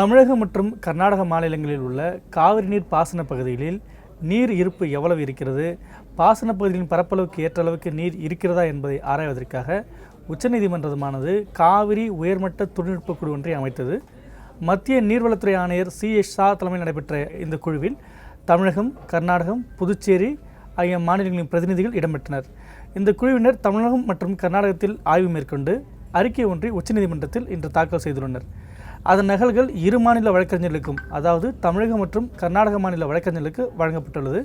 தமிழகம் மற்றும் கர்நாடக மாநிலங்களில் உள்ள காவிரி நீர் பாசன பகுதிகளில் நீர் இருப்பு எவ்வளவு இருக்கிறது, பாசன பகுதிகளின் பரப்பளவுக்கு ஏற்ற அளவுக்கு நீர் இருக்கிறதா என்பதை ஆராய்வதற்காக உச்சநீதிமன்றமானது காவிரி உயர்மட்ட தொழில்நுட்ப குழு ஒன்றை அமைத்தது. மத்திய நீர்வளத்துறை ஆணையர் சி.ஷா தலைமையில் நடைபெற்ற இந்த குழுவில் தமிழகம், கர்நாடகம், புதுச்சேரி ஆகிய மாநிலங்களின் பிரதிநிதிகள் இடம்பெற்றனர். இந்த குழுவினர் தமிழகம் மற்றும் கர்நாடகத்தில் ஆய்வு மேற்கொண்டு அறிக்கை ஒன்றை உச்சநீதிமன்றத்தில் இன்று தாக்கல் செய்துள்ளனர். அதன் நகல்கள் இரு மாநில வழக்கறிஞர்களுக்கும், அதாவது தமிழக மற்றும் கர்நாடக மாநில வழக்கறிஞர்களுக்கு வழங்கப்பட்டுள்ளது.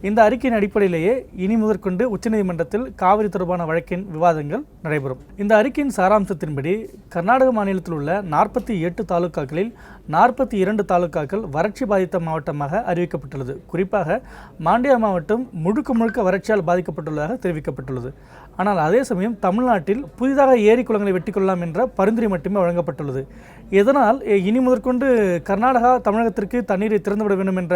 இந்த அறிக்கையின் அடிப்படையிலேயே இனி முதற்கொண்டு உச்சநீதிமன்றத்தில் காவிரி தொடர்பான வழக்கின் விவாதங்கள் நடைபெறும். இந்த அறிக்கையின் சாராம்சத்தின்படி கர்நாடக மாநிலத்தில் உள்ள 48 தாலுக்காக்களில் 42 தாலுக்காக்கள் வறட்சி பாதித்த மாவட்டமாக அறிவிக்கப்பட்டுள்ளது. குறிப்பாக மாண்டியா மாவட்டம் முழுக்க வறட்சியால் பாதிக்கப்பட்டுள்ளதாக தெரிவிக்கப்பட்டுள்ளது. ஆனால் அதே சமயம் தமிழ்நாட்டில் புதிதாக ஏரி குளங்களை வெட்டிக்கொள்ளலாம் என்ற பரிந்துரை மட்டுமே வழங்கப்பட்டுள்ளது. இதனால் இனி முதற்கொண்டு கர்நாடகா தமிழகத்திற்கு தண்ணீரை திறந்துவிட வேண்டும் என்ற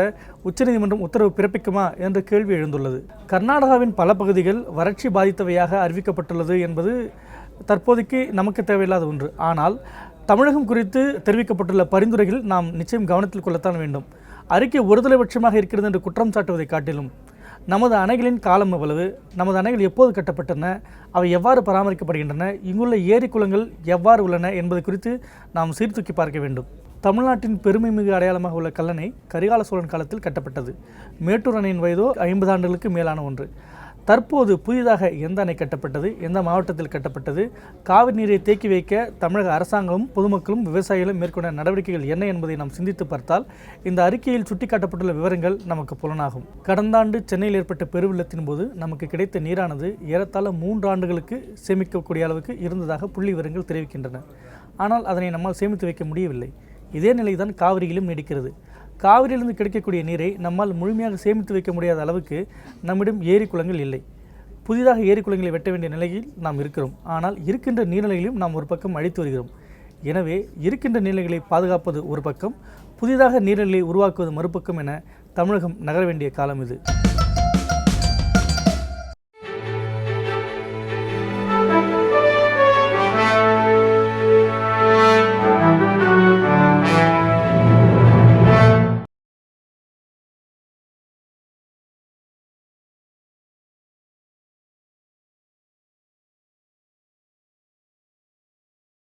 உச்சநீதிமன்றம் உத்தரவு பிறப்பிக்குமா என்ற கேள்வி எழுந்துள்ளது. கர்நாடகாவின் பல பகுதிகள் வறட்சி பாதித்தவையாக அறிவிக்கப்பட்டுள்ளது என்பது தற்போதைக்கு நமக்கு தேவையில்லாத ஒன்று. ஆனால் தமிழகம் குறித்து தெரிவிக்கப்பட்டுள்ள பரிந்துரைகள் நாம் நிச்சயம் கவனத்தில் கொள்ளத்தான் வேண்டும். அறிக்கை ஒருதலைபட்சமாக இருக்கிறது என்று குற்றம் சாட்டுவதை காட்டிலும் நமது அணைகளின் காலம் எவ்வளவு, நமது அணைகள் எப்போது கட்டப்பட்டன, அவை எவ்வாறு பராமரிக்கப்படுகின்றன, இங்குள்ள ஏரி குளங்கள் எவ்வாறு உள்ளன என்பது குறித்து நாம் சீர்தூக்கி பார்க்க வேண்டும். தமிழ்நாட்டின் பெருமை மிகு அடையாளமாக உள்ள கல்லணை கரிகால சோழன் காலத்தில் கட்டப்பட்டது. மேட்டூர் அணையின் வயதோ 50 ஆண்டுகளுக்கு மேலான ஒன்று. தற்போது புதிதாக எந்த அணை கட்டப்பட்டது, எந்த மாவட்டத்தில் கட்டப்பட்டது, காவிரி நீரை தேக்கி வைக்க தமிழக அரசாங்கமும் பொதுமக்களும் விவசாயிகளும் மேற்கொண்ட நடவடிக்கைகள் என்ன என்பதை நாம் சிந்தித்து பார்த்தால் இந்த அறிக்கையில் சுட்டிக்காட்டப்பட்டுள்ள விவரங்கள் நமக்கு புலனாகும். கடந்த ஆண்டு சென்னையில் ஏற்பட்ட பெருவெள்ளத்தின் போது நமக்கு கிடைத்த நீரானது ஏறத்தாழ 3 ஆண்டுகளுக்கு சேமிக்கக்கூடிய அளவுக்கு இருந்ததாக புள்ளி விவரங்கள் தெரிவிக்கின்றன. ஆனால் அதனை நம்மால் சேமித்து வைக்க முடியவில்லை. இதே நிலைதான் காவிரியிலும் நீடிக்கிறது. காவிரியிலிருந்து கிடைக்கக்கூடிய நீரை நம்மால் முழுமையாக சேமித்து வைக்க முடியாத அளவுக்கு நம்மிடம் ஏரி குளங்கள் இல்லை. புதிதாக ஏரி குளங்களை வெட்ட வேண்டிய நிலையில் நாம் இருக்கிறோம். ஆனால் இருக்கின்ற நீர்நிலைகளையும் நாம் ஒரு பக்கம் அழித்து வருகிறோம். எனவே இருக்கின்ற நீர்நிலைகளை பாதுகாப்பது ஒரு பக்கம், புதிதாக நீர்நிலைகளை உருவாக்குவது மறுபக்கம் என தமிழகம் நகர வேண்டிய காலம் இது.